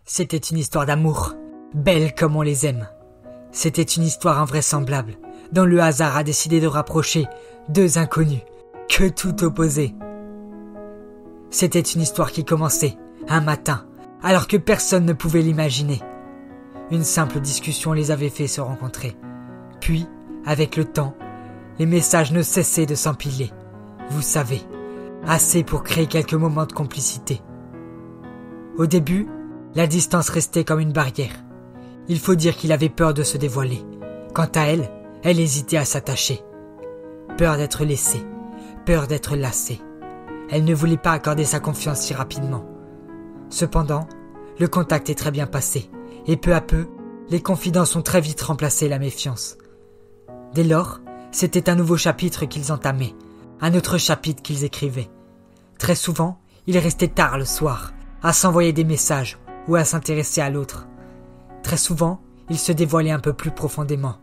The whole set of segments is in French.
C'était une histoire d'amour, belle comme on les aime. C'était une histoire invraisemblable, dont le hasard a décidé de rapprocher deux inconnus, que tout opposé. C'était une histoire qui commençait un matin, alors que personne ne pouvait l'imaginer. Une simple discussion les avait fait se rencontrer. Puis, avec le temps, les messages ne cessaient de s'empiler. Vous savez, assez pour créer quelques moments de complicité. Au début, la distance restait comme une barrière. Il faut dire qu'il avait peur de se dévoiler. Quant à elle, elle hésitait à s'attacher. Peur d'être laissée, peur d'être lassée. Elle ne voulait pas accorder sa confiance si rapidement. Cependant, le contact est très bien passé, et peu à peu, les confidences ont très vite remplacé la méfiance. Dès lors, c'était un nouveau chapitre qu'ils entamaient, un autre chapitre qu'ils écrivaient. Très souvent, ils restaient tard le soir, à s'envoyer des messages ou à s'intéresser à l'autre. Très souvent, ils se dévoilaient un peu plus profondément,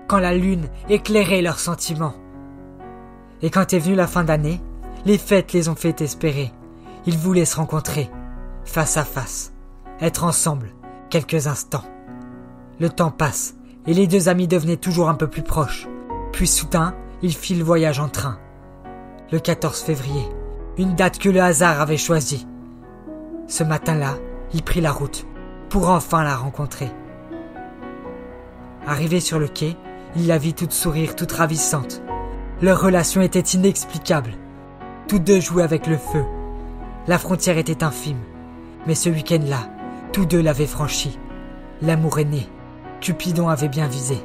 quand la lune éclairait leurs sentiments. Et quand est venue la fin d'année, les fêtes les ont fait espérer. Ils voulaient se rencontrer, face à face, être ensemble, quelques instants. Le temps passe, et les deux amis devenaient toujours un peu plus proches. Puis soudain, ils firent le voyage en train. Le 14 février, une date que le hasard avait choisie. Ce matin-là, il prit la route, pour enfin la rencontrer. Arrivé sur le quai, il la vit toute sourire, toute ravissante. Leur relation était inexplicable. Tous deux jouaient avec le feu. La frontière était infime, mais ce week-end-là, tous deux l'avaient franchie. L'amour est né. Cupidon avait bien visé.